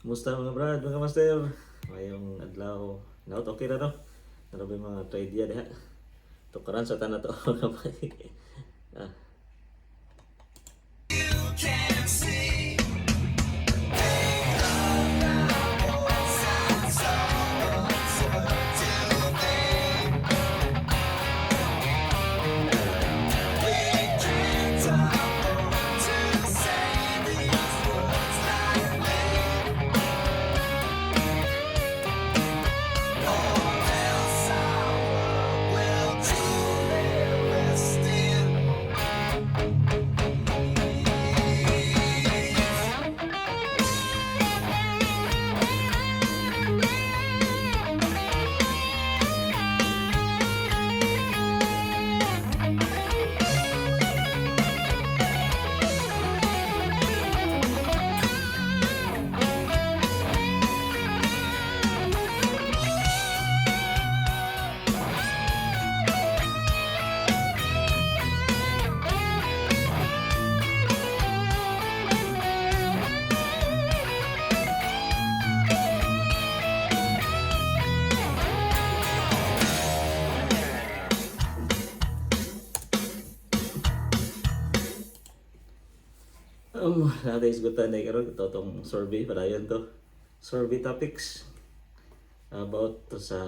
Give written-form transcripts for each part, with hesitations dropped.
Kumusta mga brad, mga master? Ngayong adlaw, naot okay na no? Narabay mga trade diha. Tukaran sa tanan to kapay. Ah, natin isgutan na karon ito itong survey padayon to. Survey topics about to sa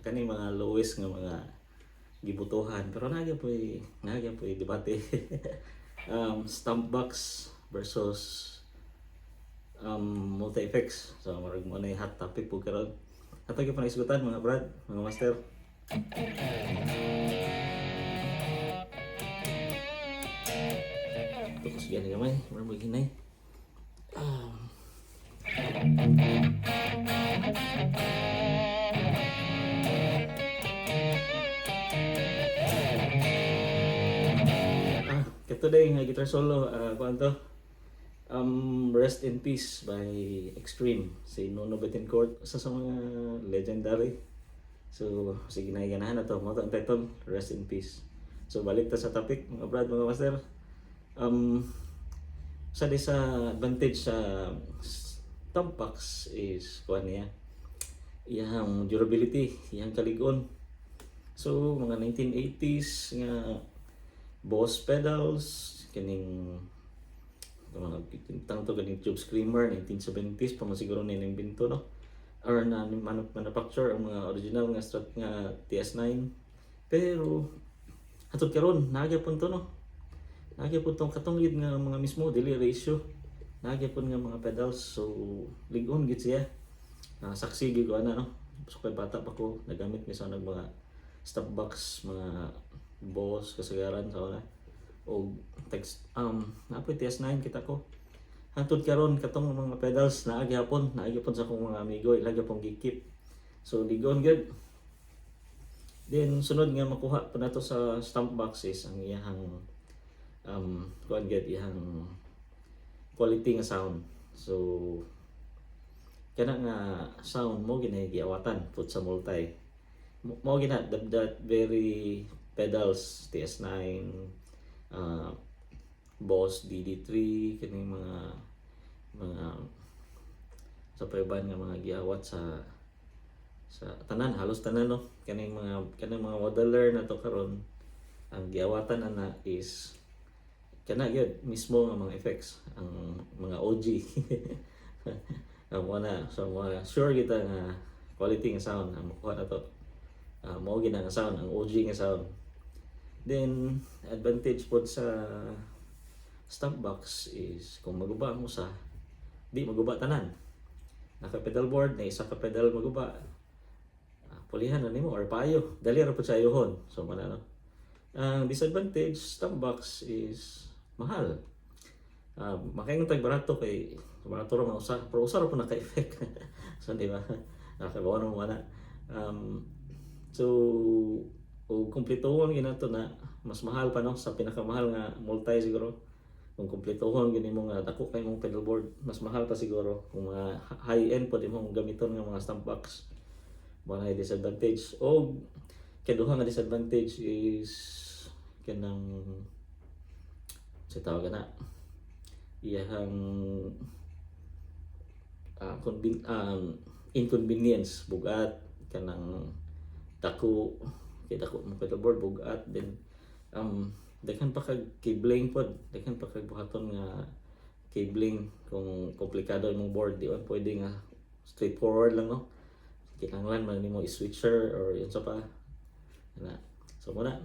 kani mga lowest nga mga gibutuhan pero nagya po debate. Stamp box versus multi-effects. So marag mo na yung hot topic po karon. Ato gyud pa na isgutan mga brad, mga master. Tukos gani gamay, marag maghinay. Kato day nga guitar solo, kuan to. Rest in Peace by Extreme, si Nuno Bettencourt, isa sa mga legendary. So sige na ganahan na to, mo to ang title, Rest in Peace. So balik ta sa topic mga brad, mga master. Sa advantage sa stamp box is kuan niya iyang durability, iyang kaligon. So mga 1980s nga Boss pedals kining mga tang to ganing Tube Screamer 1970s pa man siguro ni imbento no, or na manufacture ang mga original nga Strat nga TS9. Pero hatod karon nagyapon to no, nagyapon tong katungid nga mga mismo dili ratio, nagyapon nga mga pedals. So ligon gid siya, saksi gid ko ana no. So kay bata pa ko nagamit mi sa mga stop box, mga Boss kasagaran sa wala o text napoy TS9 kita ko. Hantod karon katong mga pedals naa gyapon sa akong mga amigo ilagay pong gikip. So ligon gud. Then sunod nga makuha pa nato sa stamp boxes ang iyang kuan gud iyang quality nga sound. So kana nga sound mo ginay giawatan put sa multi mo gina that very pedals TS9, Boss DD3 kining mga sa paiban nga mga giawat sa tanan, halos tanan no, kaning mga modeler na to karon ang giawatan ana is kana gyud mismo nga mga effects ang mga OG. ang wala so mga sure kita nga quality nga sound ang makuha na to, mao gina nga sound ang OG nga sound. Then advantage pod sa stamp box is kung maguba mo sa di maguba tanan, naka pedal board na isa ka pedal maguba, pulihan na nimo or payo dali ra pud sa ayohon. So manano ang disadvantage stamp box is mahal. Makaingon tag barato kay barato ra man usa pero usa ra pud naka-effect. So di ba nakabawa mo ana. So o kumpletohon ginato na mas mahal pa no sa pinakamahal nga multi siguro. Kung kumpletohon gini mo nga dako kay mong pedalboard mas mahal pa siguro. Kung mga high end pud imong gamiton nga mga stamp box mga disadvantage. O kaduha nga disadvantage is kanang sa tawag na iyang inconvenience bugat kanang dako kay dako mo kada board bugat then daghan pa kag cabling pod, daghan pa kag buhaton nga cabling kung komplikado imong board di man pwede nga straightforward lang no, kinahanglan man nimo i-switcher or yun sa pa na. So muna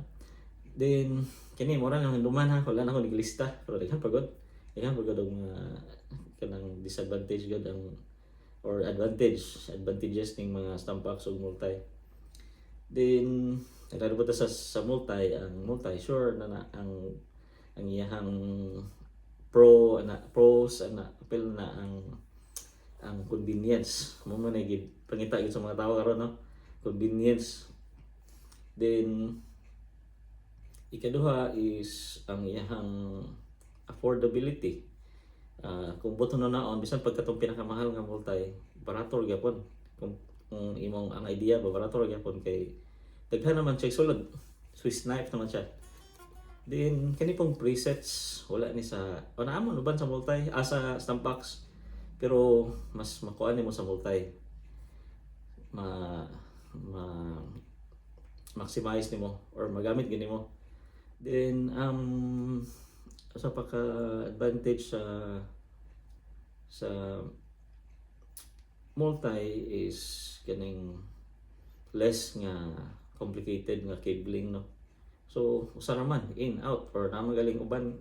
then kini mura nang duman ha, wala na ako naglista pero daghan pagod og kanang disadvantage gud ang or advantages ning mga stamp box ug multi. Then nagkaroon ta sa multi, ang multi sure na ang iyahang pros apel na ang convenience mo man gid pangita gid sa mga tawo karon no, convenience. Then ikaduha is ang iyahang affordability. Kung buto na naon bisan pagkatong pinakamahal nga multi barato gyapon kung imong ang idea ba barato gyapon kay daghan naman siya sulod, Swiss knife naman siya. Then kani pong presets wala ni sa naamon uban sa multi sa stamp box pero mas makuha nimo sa multi maximize nimo or magamit gini mo. Then sa pagka advantage sa multi is kaning less nga complicated nga cabling no. So usa raman in out or na magaling uban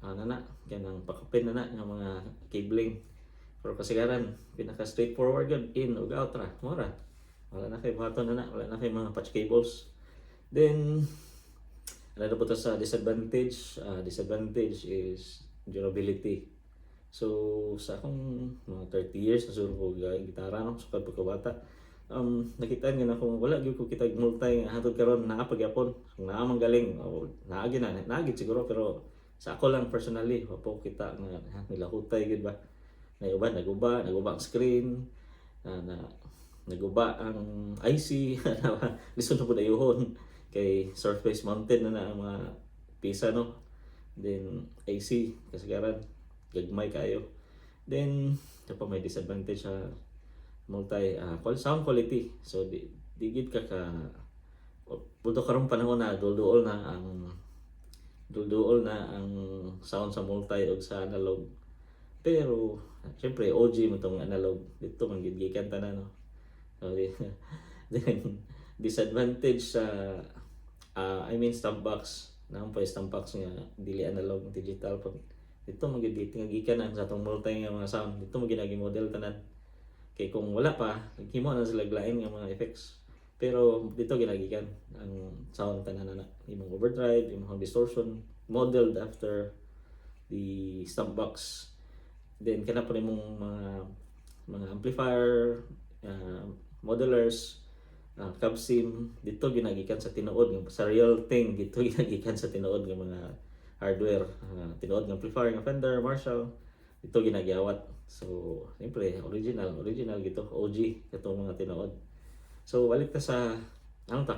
nana kanang pakapin na nga mga cabling. Pero kasagaran pinaka straightforward gud in ug out ra mura. Wala na kay buhaton na wala na kay mga patch cables. Then ano po sa disadvantage? Disadvantage is durability. So sa akong mga 30 years na suro ko gitara no sukad pagkabata. Nakita nga na kung wala gyud ko kitag multi nga hatod karon naa pagyapon. Kung naa man galing naagi siguro pero sa ako lang personally wapo kita nga nilahutay gid ba. Naguba ang screen naguba ang IC listen na po dayuhon kay surface mounted na ang mga pisa no. Then AC kasagaran gagmay kayo. Then ito pa may disadvantage sa multi sound quality. So di gid ka buto karong panahon na dulduol na ang sound sa multi ug sa analog. Pero syempre OG mo tong analog dito man gid gikan tanan no. So then disadvantage sa stamp box nang pa stamp box nga dili analog digital po dito magigit nga gikan ang sa tong multi nga mga sound dito mo ginagi model tanan kay kung wala pa himo na sila lain nga mga effects pero dito ginagikan ang sound tanan na imong overdrive imong distortion modeled after the stamp box. Then kana pa nimong mga amplifier modelers cabsim dito ginagikan sa tinuod nga sa real thing dito ginagikan sa tinuod nga mga hardware tinuod nga amplifier nga Fender, Marshall dito ginagiawat. So siyempre original gito OG katong mga tinuod. So balik ta sa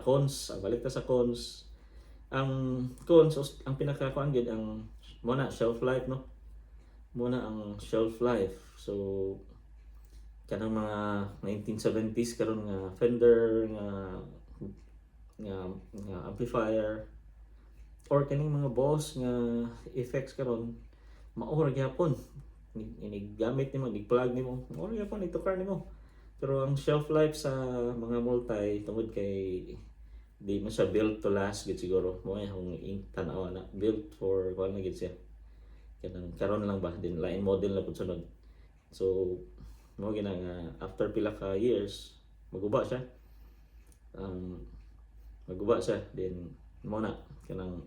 cons ang cons ang pinakakuan gid ang muna shelf life no muna ang shelf life. So kanang mga 1970s karon nga Fender nga amplifier or kaning mga Boss nga effects karon maura gyapon inigamit nimo plug nimo maura gyapon itukar nimo. Pero ang shelf life sa mga multi tungod kay di man siya built to last gid siguro mo yung tan-aw na built for kuan na gid siya kanang karon lang ba din lain model na pud sunod. So mo gina nga after pila ka years maguba siya then mo na kanang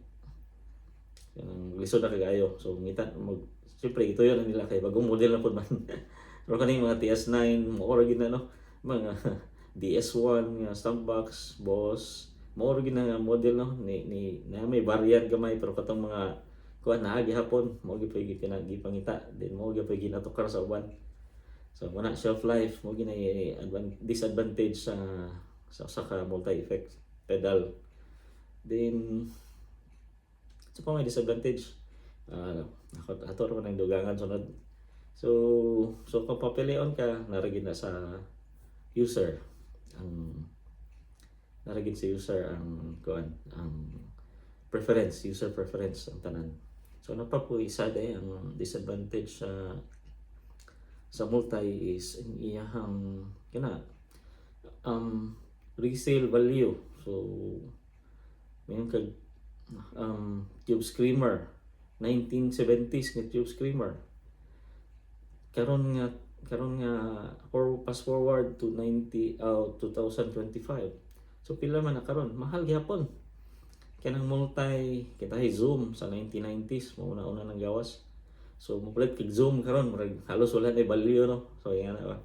lisod na kagayo. So ngita siyempre ito yun nila kay bagong model na pud man pero kaning mga TS9 mo gid na no mga DS1 nga stamp box Boss mo gid na nga model no ni na may variant gamay pero katong mga kuan naa gihapon mo gid pay gipangita then mo gid pay ginatukar sa uban. So muna shelf life mo ginay disadvantage sa ka multi effect pedal. Then sa pa may disadvantage ato ra man ang dugangan sunod So kung papilion ka, naragin na sa user ang naragin sa user ang kuan ang preference, user preference ang tanan. So napa po isa day ang disadvantage sa multi is ang iyahang kana resale value. So mayroon kag Tube Screamer 1970s nga Tube Screamer karon nga fast forward to 2025. So pila man na karon, mahal gyapon. Kanang multi kita Zoom sa 1990s mo una nang gawas. So mabulit kag Zoom karon murag halos wala na value no. So yan na ba.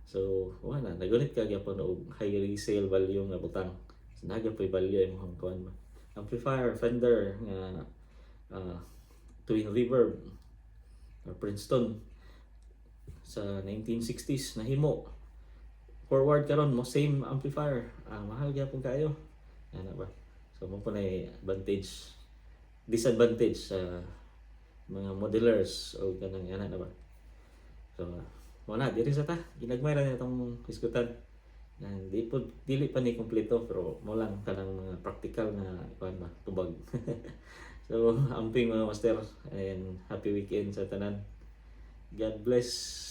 So wala nagunit ka gyapon og high resale value nga butang. So nagapay value imong kuan ba. Amplifier Fender nga Twin Reverb or Princeton sa 1960s nahimo forward karon mo same amplifier mahal gyapon kayo ana ba. So mo po na advantage disadvantage sa mga modelers o kanang ana na ba. So wala diri sa ta ginagmay ra itong iskutan na dili pa ni kompleto pero mo lang kanang mga practical na kuan ba tubag. So amping mga master and happy weekend sa tanan. God bless.